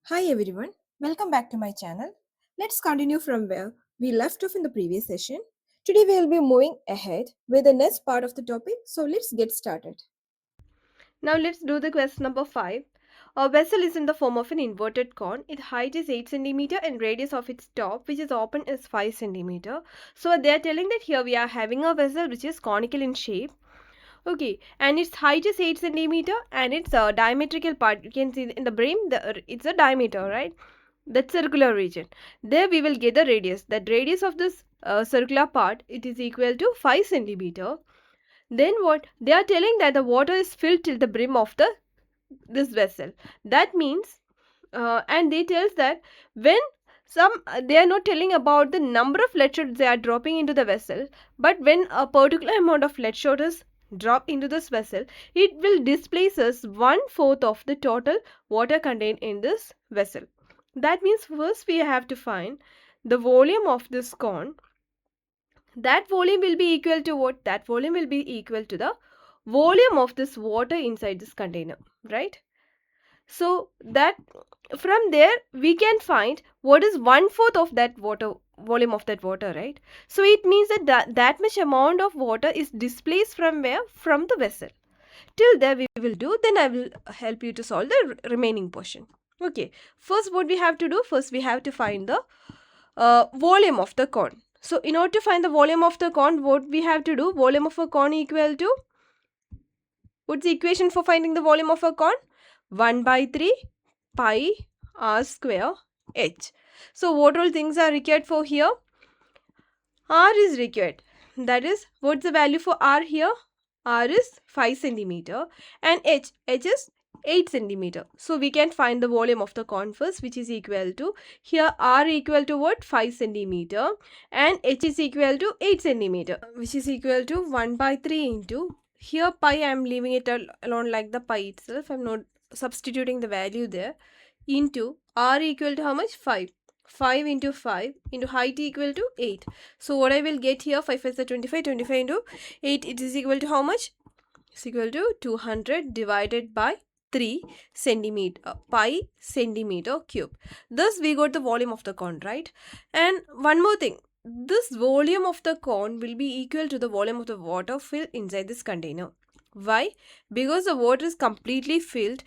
Hi everyone, welcome back to my channel. Let's continue from where we left off in the previous session. Today we will be moving ahead with the next part of the topic, so let's get started. Now let's do the question number 5. A vessel is in the form of an inverted cone. Its height is 8 centimeter and radius of its top, which is open, is 5 centimeter. So they are telling that here we are having a vessel which is conical in shape. Okay, and its height is 8 centimeter and its diametrical part, you can see in the brim, it's a diameter, right? That circular region. There we will get the radius. That radius of this circular part, it is equal to 5 centimeter. Then what? They are telling that the water is filled till the brim of this vessel. That means, and they tells that when they are not telling about the number of lead shots they are dropping into the vessel, but when a particular amount of lead shot is dropped into this vessel, it will displaces 1/4 of the total water contained in this vessel. That means first we have to find the volume of this cone. That volume will be equal to what? That volume will be equal to the volume of this water inside this container, right? So that from there we can find what is 1/4 of that water volume of that water, right? So it means that much amount of water is displaced from where? From the vessel. Till there we will do, then I will help you to solve the remaining portion. Okay, first what we have to do? First we have to find the volume of the cone. So in order to find the volume of the cone, what we have to do? Volume of a cone equal to, what's the equation for finding the volume of a cone? 1 by 3 pi r square h. So what all things are required for here? R is required. That is, what's the value for R here? R is 5 centimeter and H is 8 centimeter. So we can find the volume of the cone first, which is equal to, here R equal to what? 5 centimeter and H is equal to 8 centimeter, which is equal to 1 by 3 into, here pi I am leaving it alone like the pi itself. I am not substituting the value there, into R equal to how much? 5. 5 into 5 into height equal to 8. So what I will get here, 5 is the 25, 25 into 8, it is equal to how much? It's equal to 200 divided by 3 centimeter, pi centimeter cube. Thus we got the volume of the cone, right? And one more thing, this volume of the cone will be equal to the volume of the water filled inside this container. Why? Because the water is completely filled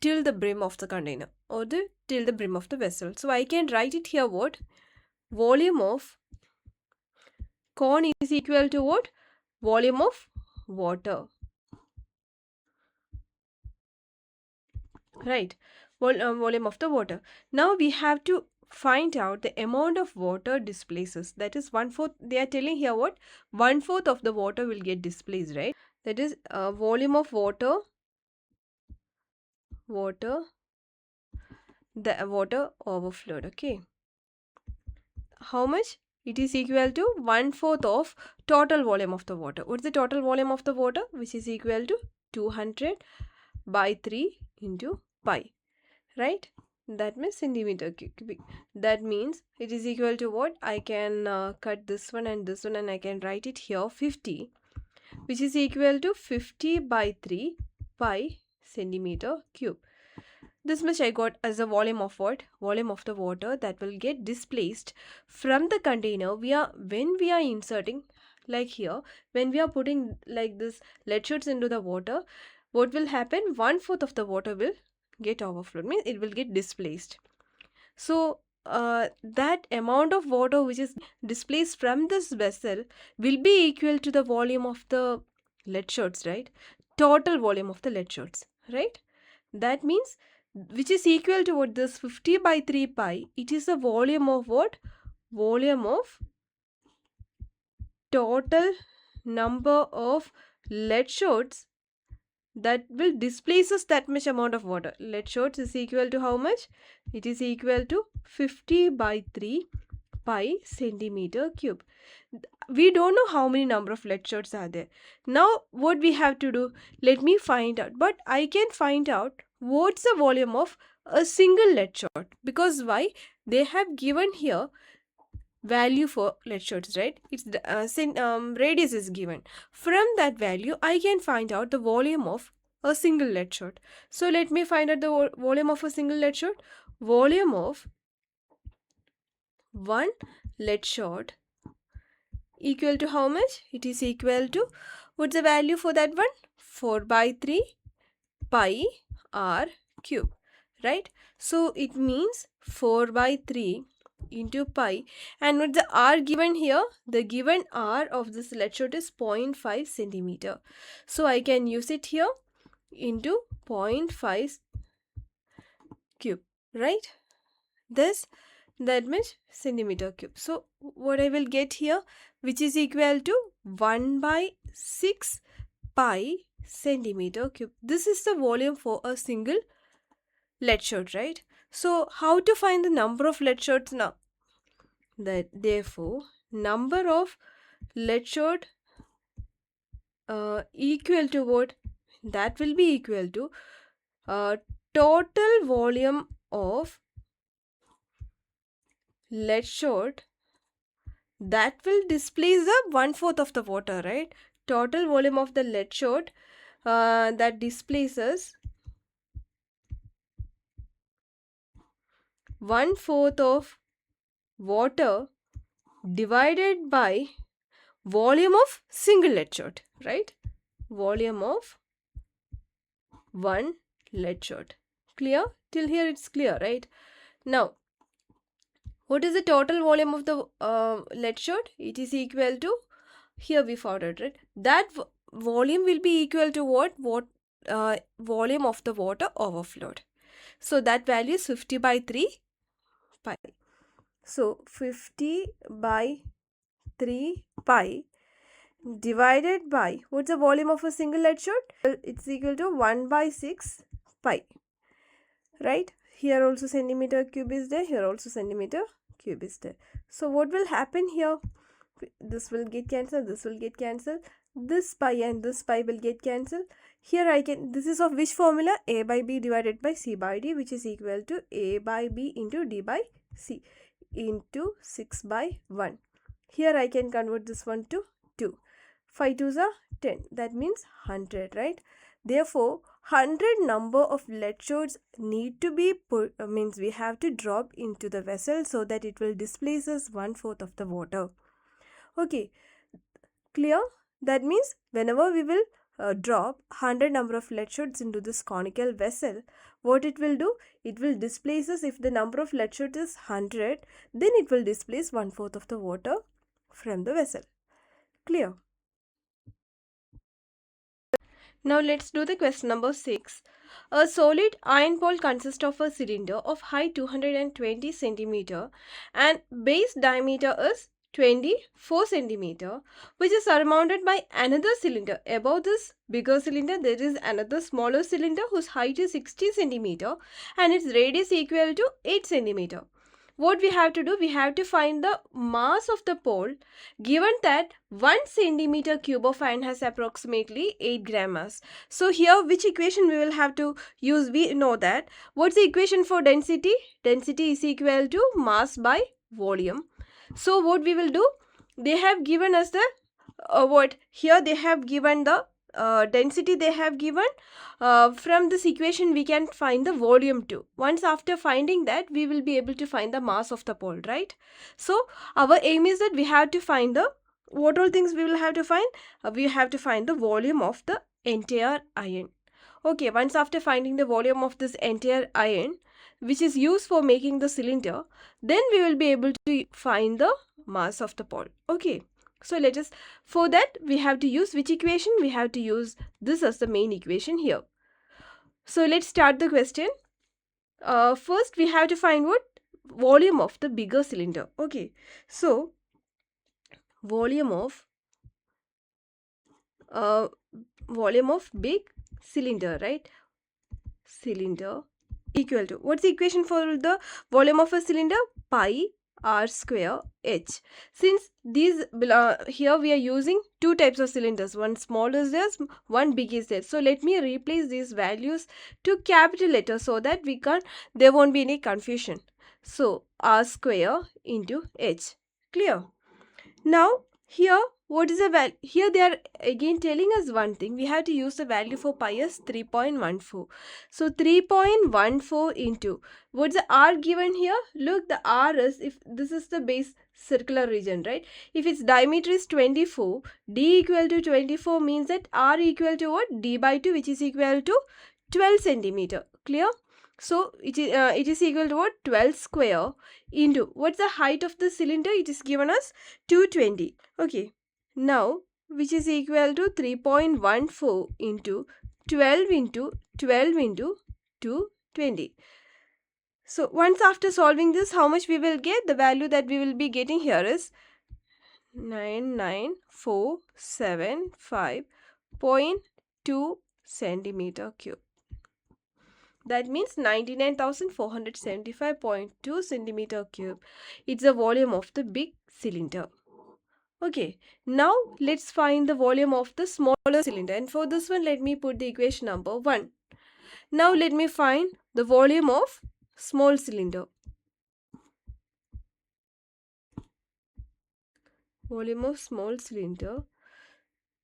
till the brim of the container, or till the brim of the vessel. So I can write it here what? Volume of cone is equal to what? Volume of water. Right? Volume of the water. Now we have to find out the amount of water displaces. That is 1/4. They are telling here what? 1/4 of the water will get displaced, right? That is volume of water, the water overflowed. Okay. How much? It is equal to 1/4 of total volume of the water. What's the total volume of the water? Which is equal to 200 by 3 into pi. Right? That means centimeter cubic. That means it is equal to what? I can cut this one and I can write it here 50, which is equal to 50 by 3 pi centimeter cube. This much I got as a volume of what? Volume of the water that will get displaced from the container when we are inserting, like here, when we are putting like this lead shots into the water, what will happen? 1/4 of the water will get overflowed, means it will get displaced. So that amount of water which is displaced from this vessel will be equal to the volume of the lead shots, right? Total volume of the lead shots, right? That means, which is equal to what? This 50 by 3 pi, it is the volume of what? Volume of total number of lead shots that will displaces that much amount of water. Lead shots is equal to how much? It is equal to 50 by 3 pi centimeter cube. We don't know how many number of lead shots are there. Now what we have to do? Let me find out. But I can find out what's the volume of a single lead shot. Because why? They have given here value for lead shots, right? It's the radius is given. From that value I can find out the volume of a single lead shot. So let me find out the volume of a single lead shot. Volume of one lead shot equal to how much? It is equal to, what's the value for that one? 4 by 3 pi r cube, right? So it means 4 by 3 into pi, and with the r given here, the given r of this lead shot is 0.5 centimeter. So I can use it here into 0.5 cube, right? This, that means centimeter cube. So what I will get here, which is equal to 1 by 6 pi centimeter cube. This is the volume for a single lead shot, right? So how to find the number of lead shots now? That therefore number of lead shot equal to what? That will be equal to total volume of lead shot that will displace the 1/4 of the water, right? Total volume of the lead shot that displaces 1/4 of water divided by volume of single lead shot, right? Volume of one lead shot. Clear? Till here it's clear, right? Now, what is the total volume of the lead shot? It is equal to, here we found it, right? That volume will be equal to what? Volume of the water overflowed. So that value is 50 by 3 pi. So 50 by 3 pi divided by, what's the volume of a single lead shot? It's equal to 1 by 6 pi, right? Here also centimeter cube is there, here also centimeter cube is there. So what will happen here? This will get cancelled, this will get cancelled, this pi and this pi will get cancelled. Here I can, this is of which formula? A by b divided by c by d, which is equal to a by b into d by c into 6 by 1. Here I can convert this one to 2. 5 2s are 10. That means 100, right? Therefore, 100 number of lead shots need to be put, means we have to drop into the vessel so that it will displace us 1/4 of the water. Okay, clear? That means whenever we will drop 100 number of lead shots into this conical vessel, what it will do? It will displace us, if the number of lead shots is 100, then it will displace 1/4 of the water from the vessel. Clear? Now let's do the question number 6. A solid iron ball consists of a cylinder of height 220 centimeter and base diameter is 24 centimeter, which is surmounted by another cylinder. Above this bigger cylinder, there is another smaller cylinder whose height is 60 centimeter and its radius equal to 8 centimeter. What we have to do? We have to find the mass of the pole, given that 1 centimeter cube of iron has approximately 8 gram mass. So here which equation we will have to use? We know that. What's the equation for density? Density is equal to mass by volume. So what we will do? They have given us the what? Here they have given the density they have given. From this equation we can find the volume too. Once after finding that, we will be able to find the mass of the pole, right? So our aim is that we have to find the, what all things we will have to find? We have to find the volume of the entire iron. Okay, once after finding the volume of this entire iron, which is used for making the cylinder, then we will be able to find the mass of the pole. Okay, so let us, for that we have to use which equation? We have to use this as the main equation here. So let's start the question. First we have to find what? Volume of the bigger cylinder. Okay, so volume of big cylinder, right? Cylinder equal to, what's the equation for the volume of a cylinder? Pi r square h. Since these here we are using two types of cylinders, one small is there, one big is there. So let me replace these values to capital letters so that there won't be any confusion. So r square into h. Clear? Now here What is the value? Here they are again telling us one thing. We have to use the value for pi as 3.14. So 3.14 into, what's the r given here? Look, the r is, if this is the base circular region, right? If its diameter is 24, d equal to 24 means that r equal to what? D by 2, which is equal to 12 centimeter. Clear? So it is equal to what? 12 square into, what's the height of the cylinder? It is given as 220. Okay. Now, which is equal to 3.14 into 12 into 12 into 220. So, once after solving this, how much we will get? The value that we will be getting here is 99475.2 centimeter cube. That means 99,475.2 centimeter cube. It's the volume of the big cylinder. Okay, now let's find the volume of the smaller cylinder, and for this one let me put the equation number 1. Now let me find the volume of small cylinder. Volume of small cylinder.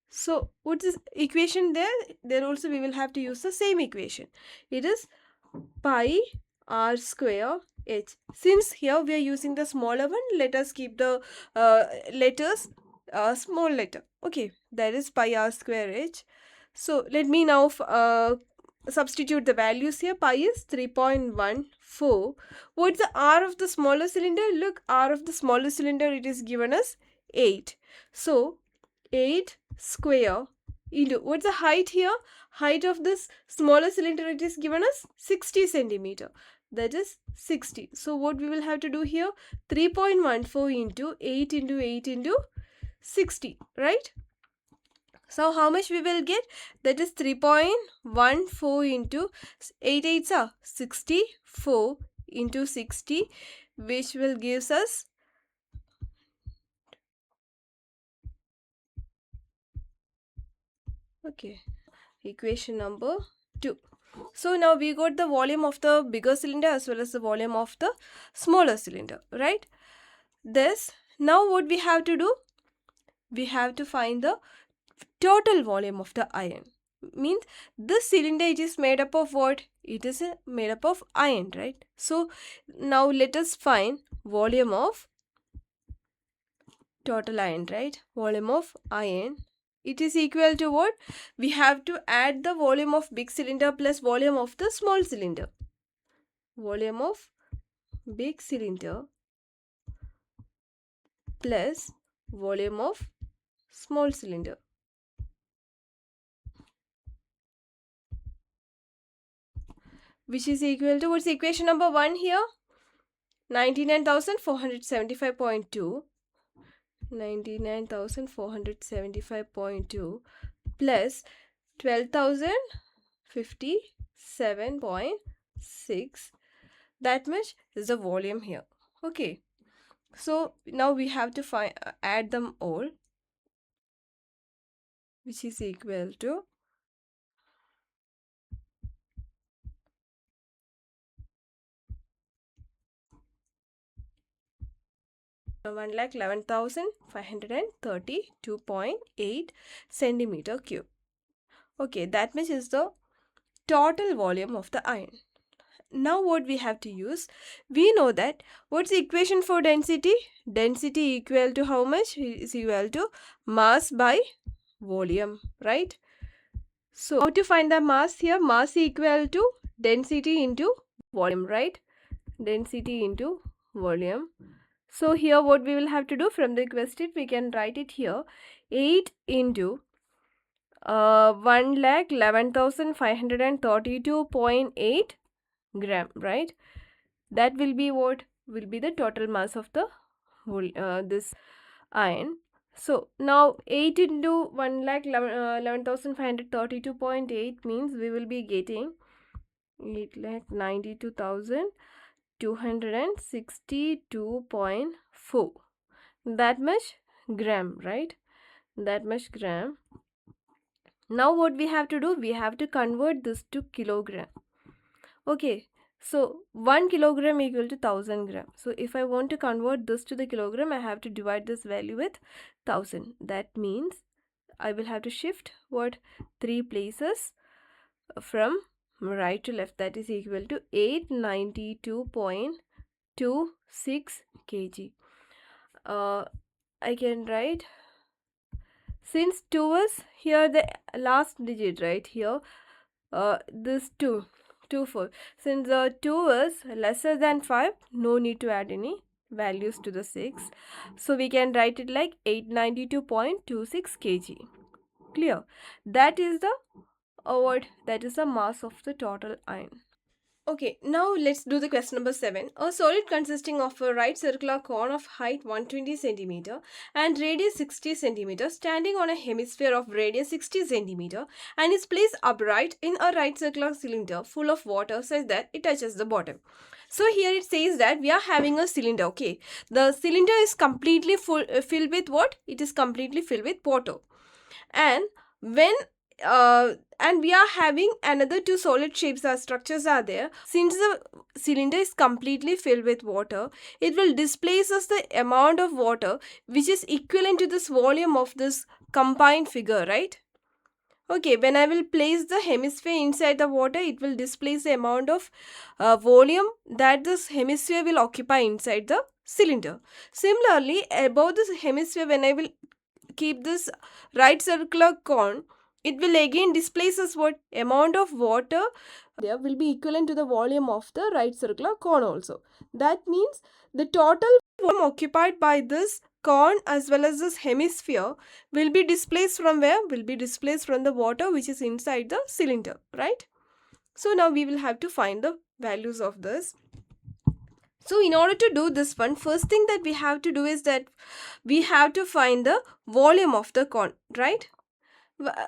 So what's this equation there? There also we will have to use the same equation. It is pi r square h. Since here we are using the smaller one, let us keep the letters small letter. Okay, that is pi r square h. So let me now substitute the values here. Pi is 3.14. What's the r of the smaller cylinder? Look, r of the smaller cylinder, it is given as 8. So 8 square into, what's the height here? Height of this smaller cylinder, it is given as 60 centimeter. That is 60. So what we will have to do here? 3.14 into 8 into 8 into 60, right? So how much we will get? That is 3.14 into 8 8s are 64 into 60, which will gives us equation number 2. So now we got the volume of the bigger cylinder as well as the volume of the smaller cylinder, right? This, now what we have to do? We have to find the total volume of the iron. Means this cylinder, it is made up of what? It is made up of iron, right? So now let us find volume of total iron, right? Volume of iron, it is equal to what? We have to add the volume of big cylinder plus volume of the small cylinder. Volume of big cylinder plus volume of small cylinder, which is equal to, what's equation number 1 here? 99,475.2 99,475.2 plus 12,057.6. That much is the volume here. Okay, so now we have to find add them all, which is equal to 1,11,532.8 centimeter cube. Okay, that much is the total volume of the iron. Now what we have to use? We know that, what's the equation for density? Density equal to how much? Is equal to mass by volume, right? So how to find the mass here? Mass equal to density into volume, right? Density into volume. So here what we will have to do from the question, we can write it here. 8 into 1,11,532.8 gram, right? That will be what will be the total mass of the whole this iron. So now 8 into 1,11,532.8 means we will be getting 8,92,262.4. That much gram, right? That much gram. Now what we have to do? We have to convert this to kilogram. Okay, So 1 kilogram equal to 1000 gram. So if I want to convert this to the kilogram, I have to divide this value with 1000. That means I will have to shift what 3 places from right to left. That is equal to 892.26 kg. I can write, since 2 is here the last digit right here, this 2 4, since 2 is lesser than 5, no need to add any values to the 6, so we can write it like 892.26 kg. Clear? That is the that is the mass of the total iron. Okay, now let's do the question number 7. A solid consisting of a right circular cone of height 120 cm and radius 60 cm standing on a hemisphere of radius 60 cm and is placed upright in a right circular cylinder full of water such that it touches the bottom. So here it says that we are having a cylinder, okay. The cylinder is completely filled with what? It is completely filled with water. And when and we are having another two solid shapes or structures are there. Since the cylinder is completely filled with water, it will displace us the amount of water which is equivalent to this volume of this combined figure, right? Okay, when I will place the hemisphere inside the water, it will displace the amount of volume that this hemisphere will occupy inside the cylinder. Similarly, above this hemisphere, when I will keep this right circular cone, it will again displace us what amount of water there will be equivalent to the volume of the right circular cone also. That means the total volume occupied by this cone as well as this hemisphere will be displaced from where? Will be displaced from the water which is inside the cylinder, right? So now we will have to find the values of this. So in order to do this one, first thing that we have to do is that we have to find the volume of the cone, right?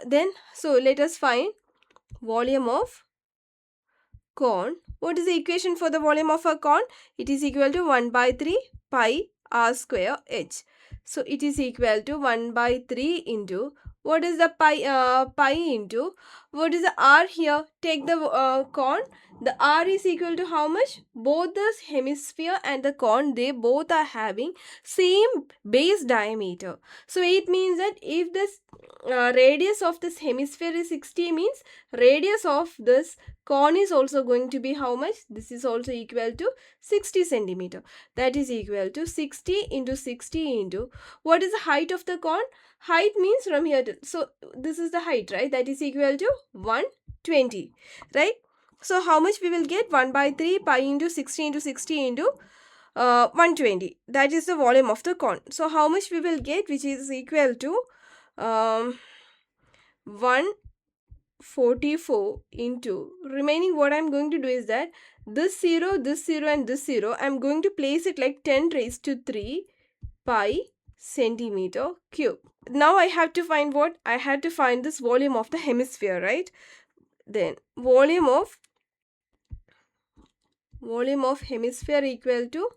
Then, so let us find volume of cone. What is the equation for the volume of a cone? It is equal to 1 by 3 pi r square h. So it is equal to 1 by 3 into, what is the pi into, what is the r here? Take the cone. The r is equal to how much? Both the hemisphere and the cone, they both are having same base diameter. So it means that if this radius of this hemisphere is 60, means radius of this cone is also going to be how much? This is also equal to 60 centimeter. That is equal to 60 into 60 into, what is the height of the cone? Height means from here to, so this is the height, right? That is equal to 120, right? So how much we will get? 1 by 3 pi into 60 into 60 into 120. That is the volume of the cone. So how much we will get, which is equal to 144 into, remaining what I'm going to do is that this 0 and this 0, I'm going to place it like 10 raised to 3 pi centimeter cube. Now I have to find what? I had to find this volume of the hemisphere, right? Then volume of hemisphere equal to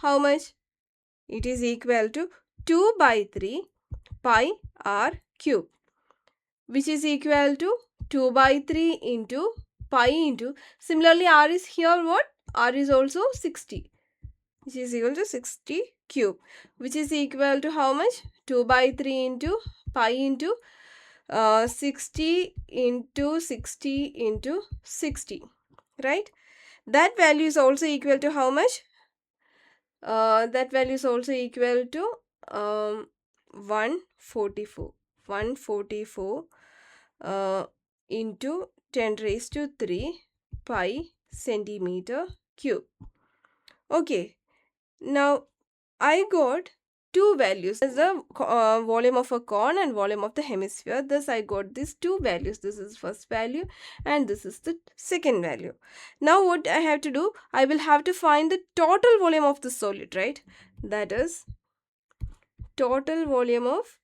how much? It is equal to 2 by 3 pi r cube, which is equal to 2 by 3 into pi into, similarly r is here what? R is also 60, which is equal to 60 cube, which is equal to how much? 2 by 3 into pi into 60 into 60 into 60, right? That value is also equal to how much? That value is also equal to 144. 144 into 10 raised to 3 pi centimeter cube. Okay, now I got two values. This is the volume of a cone and volume of the hemisphere. Thus I got these two values. This is first value and this is the second value. Now what I have to do? I will have to find the total volume of the solid, right? That is total volume of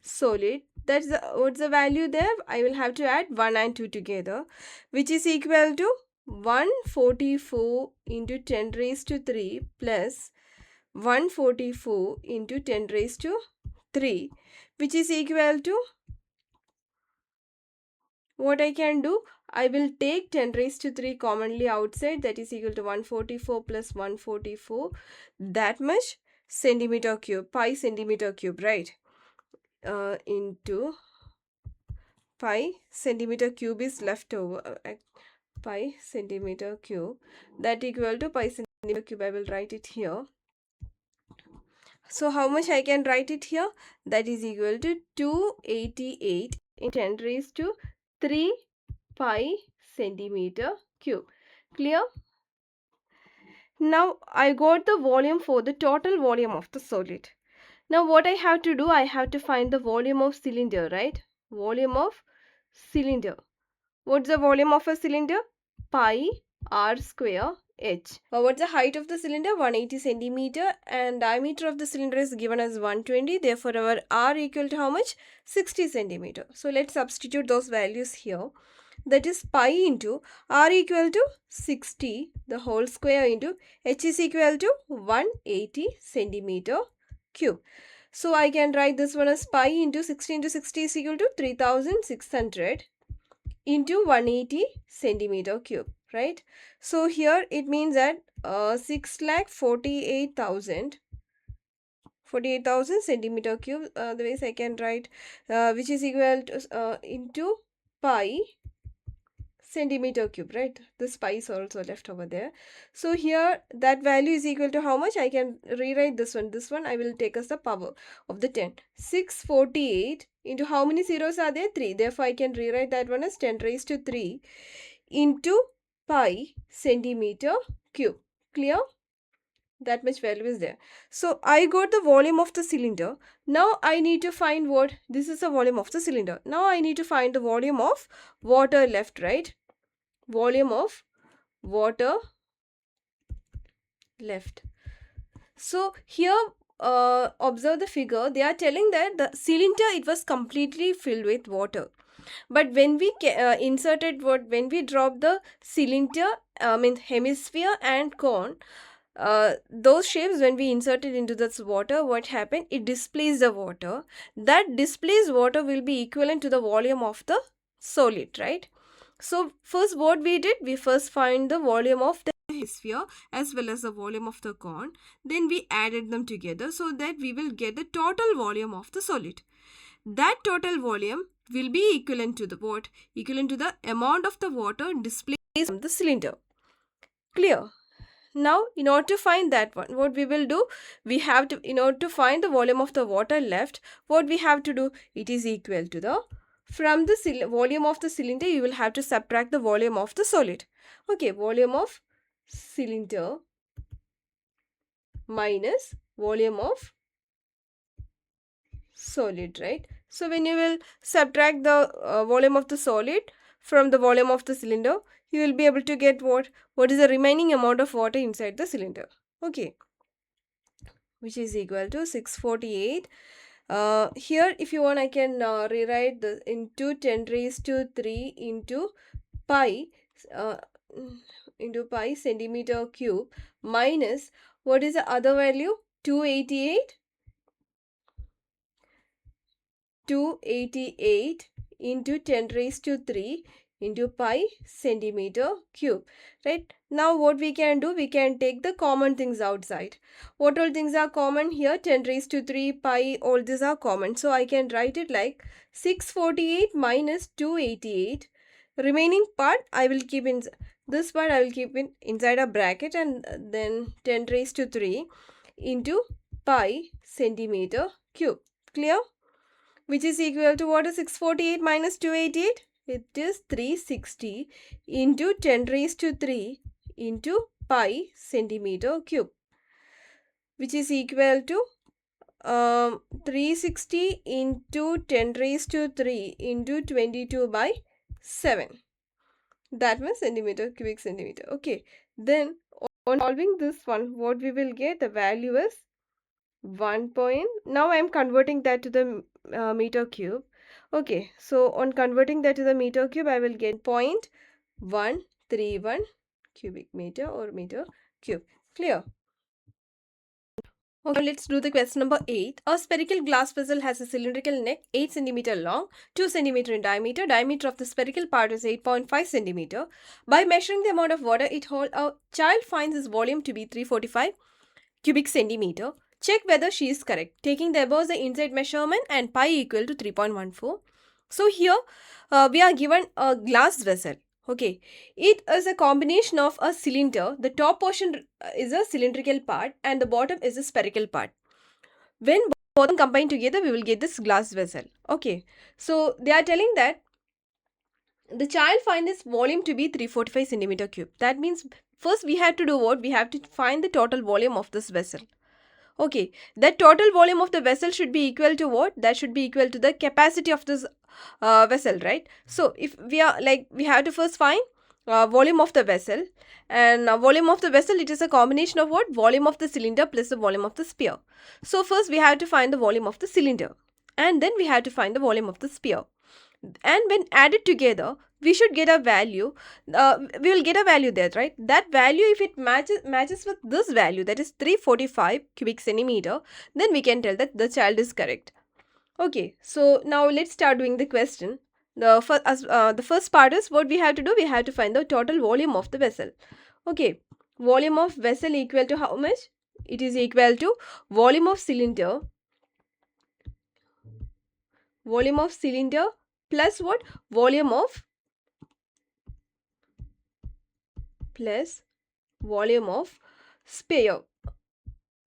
solid. That's what's the value there? I will have to add 1 and 2 together, which is equal to 144 into 10 raised to 3 plus 144 into 10 raised to 3, which is equal to, what I can do? I will take 10 raised to 3 commonly outside, that is equal to 144 plus 144, that much centimeter cube, pi centimeter cube, right? Into pi centimeter cube is left over. Pi centimeter cube, that equal to pi centimeter cube. I will write it here. So how much I can write it here? That is equal to 288 in 10 raised to 3 pi centimeter cube. Clear? Now I got the volume for the total volume of the solid. Now what I have to do, I have to find the volume of cylinder, right? Volume of cylinder. What's the volume of a cylinder? Pi r square h. What's the height of the cylinder? 180 centimeter, and diameter of the cylinder is given as 120. Therefore, our r equal to how much? 60 centimeter. So let's substitute those values here. That is pi into r equal to 60 the whole square into h is equal to 180 centimeter cube. So I can write this one as pi into 60 is equal to 3600 into 180 centimeter cube, right? So here it means that 6,48,000 centimeter cube, the ways I can write, which is equal to into pi centimeter cube, right? This pi is also left over there. So here that value is equal to how much? I can rewrite this one. This one I will take as the power of the 10. 648 into how many zeros are there? 3. Therefore I can rewrite that one as 10 raised to 3 into pi centimeter cube. Clear? That much value is there. So I got the volume of the cylinder. Now I need to find what? This is the volume of the cylinder. Now I need to find the volume of water left, right? Volume of water left. So here observe the figure. They are telling that the cylinder, it was completely filled with water. But when we inserted when we dropped the cylinder, hemisphere and cone, those shapes, when we inserted into this water, what happened? It displaced the water. That displaced water will be equivalent to the volume of the solid, right? So first what we did, we first find the volume of the hemisphere as well as the volume of the cone. Then we added them together so that we will get the total volume of the solid. That total volume will be equivalent to the what? Equivalent to the amount of the water displaced from the cylinder. Clear? Now, in order to find that one, what we will do, we have to, in order to find the volume of the water left, what we have to do, it is equal to the, from the volume of the cylinder, you will have to subtract the volume of the solid. Okay, volume of cylinder minus volume of solid, right? So when you will subtract the volume of the solid from the volume of the cylinder, you will be able to get what is the remaining amount of water inside the cylinder. Okay, which is equal to 648. Here if you want, I can rewrite the into 10 raised to 3 pi uh, into pi centimeter cube minus, what is the other value? 288 into 10 raised to 3 into pi centimeter cube, right? Now what we can do, we can take the common things outside. What all things are common here? 10 raised to 3, pi, all these are common. So I can write it like 648 minus 288. Remaining part I will keep in this part, I will keep in inside a bracket, and then 10 raised to 3 into pi centimeter cube. Clear? Which is equal to what is 648 minus 288? It is 360 into 10 raised to 3 into pi centimeter cube, which is equal to 360 into 10 raised to 3 into 22 by 7. That means cubic centimeter. Okay. Then on solving this one, what we will get, the value is 1 point. Now I am converting that to the meter cube. Okay, so on converting that to the meter cube, I will get 0.131 cubic meter or meter cube. Clear? Okay, let's do the question number 8. A spherical glass vessel has a cylindrical neck 8 cm long, 2 cm in diameter. Diameter of the spherical part is 8.5 cm. By measuring the amount of water it holds, a child finds its volume to be 345 cubic centimeter. Check whether she is correct. Taking the above the inside measurement and pi equal to 3.14. So here we are given a glass vessel. Okay, it is a combination of a cylinder. The top portion is a cylindrical part and the bottom is a spherical part. When both combined together, we will get this glass vessel. Okay, so they are telling that the child find its volume to be 345 centimeter cube. That means first we have to do what? We have to find the total volume of this vessel. Okay, that total volume of the vessel should be equal to what? That should be equal to the capacity of this vessel, right? So if we are like, we have to first find volume of the vessel, and volume of the vessel, it is a combination of what? Volume of the cylinder plus the volume of the sphere. So first we have to find the volume of the cylinder, and then we have to find the volume of the sphere, and when added together we should get a value. We will get a value there, right? That value, if it matches with this value, that is 345 cubic centimeter, then we can tell that the child is correct. Okay, so now let's start doing the question. The first part is what we have to do. We have to find the total volume of the vessel. Okay, volume of vessel equal to how much? It is equal to volume of cylinder plus what? Volume of sphere,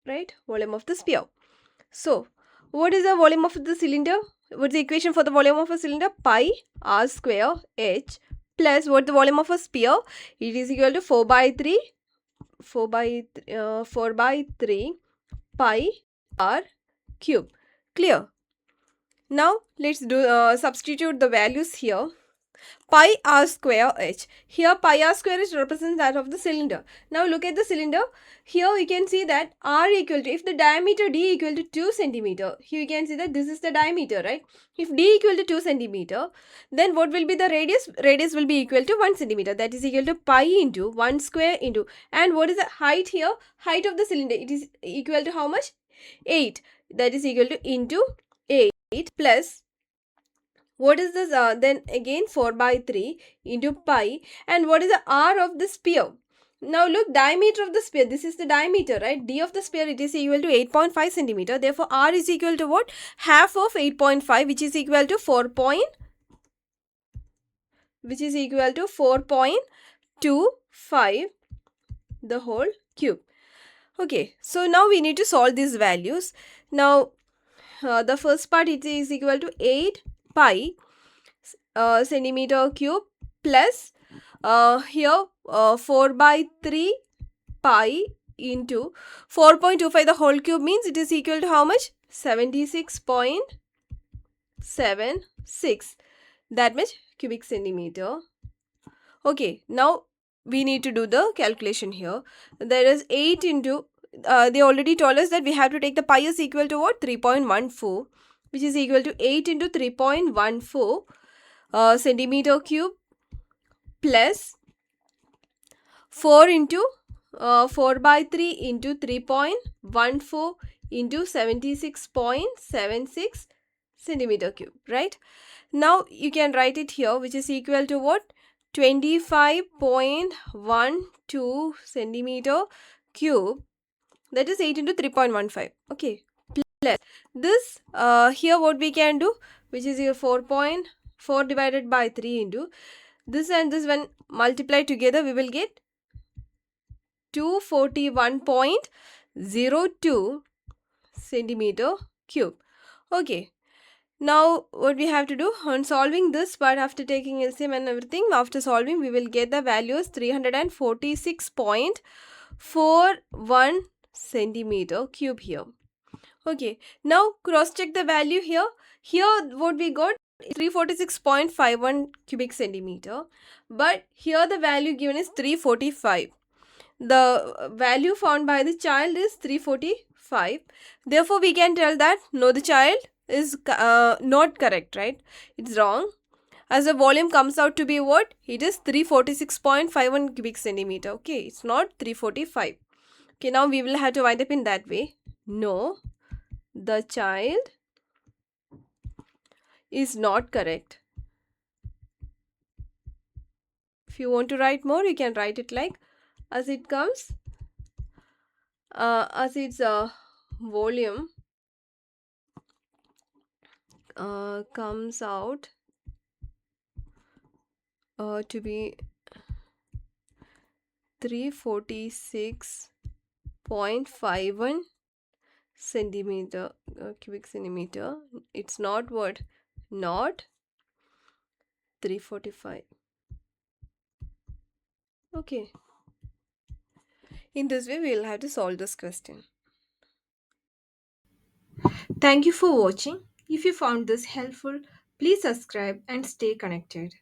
right? Volume of the sphere. So what is the volume of the cylinder? What's the equation for the volume of a cylinder? Pi r square h plus what the volume of a sphere? It is equal to 4 by 3 pi r cube. Clear? Now let's do substitute the values here. Pi r square h. Here pi r square is represents that of the cylinder. Now look at the cylinder. Here we can see that r equal to, if the diameter d equal to 2 centimeter, here you can see that this is the diameter, right? If d equal to 2 centimeter, then what will be the radius? Radius will be equal to 1 centimeter. That is equal to pi into 1 square into, and what is the height here? Height of the cylinder, it is equal to how much? 8. That is equal to into 8 plus, what is this? Then again 4 by 3 into pi, and what is the r of the sphere? Now look, diameter of the sphere, this is the diameter, right? D of the sphere, it is equal to 8.5 centimeter. Therefore r is equal to what? Half of 8.5, which is equal to 4.25 the whole cube. Okay, so now we need to solve these values. Now the first part, it is equal to 8 pi centimeter cube plus here 4 by 3 pi into 4.25 the whole cube, means it is equal to how much? 76.76, that much cubic centimeter. Okay, now we need to do the calculation here. There is 8 into, they already told us that we have to take the pi is equal to what? 3.14, which is equal to 8 into 3.14 centimeter cube plus 4 into 4 by 3 into 3.14 into 76.76 centimeter cube, right? Now you can write it here, which is equal to what? 25.12 centimeter cube, that is 8 into 3.15. Okay, plus this here what we can do, which is your 4.4 divided by 3 into this, and this when multiplied together we will get 241.02 centimeter cube. Okay, now what we have to do on solving this part, after taking LCM and everything, after solving we will get the values 346.41 centimeter cube here. Okay, now cross check the value here. Here what we got is 346.51 cubic centimeter, but here the value given is 345. The value found by the child is 345. Therefore we can tell that no, the child is not correct, right? It's wrong, as the volume comes out to be what? It is 346.51 cubic centimeter. Okay, it's not 345. Okay, now we will have to wind up in that way. No, the child is not correct. If you want to write more, you can write it like as it comes, as its volume comes out to be 346.51 centimeter cubic centimeter. It's not what? Not 345. Okay. In this way, we will have to solve this question. Thank you for watching. If you found this helpful, please subscribe and stay connected.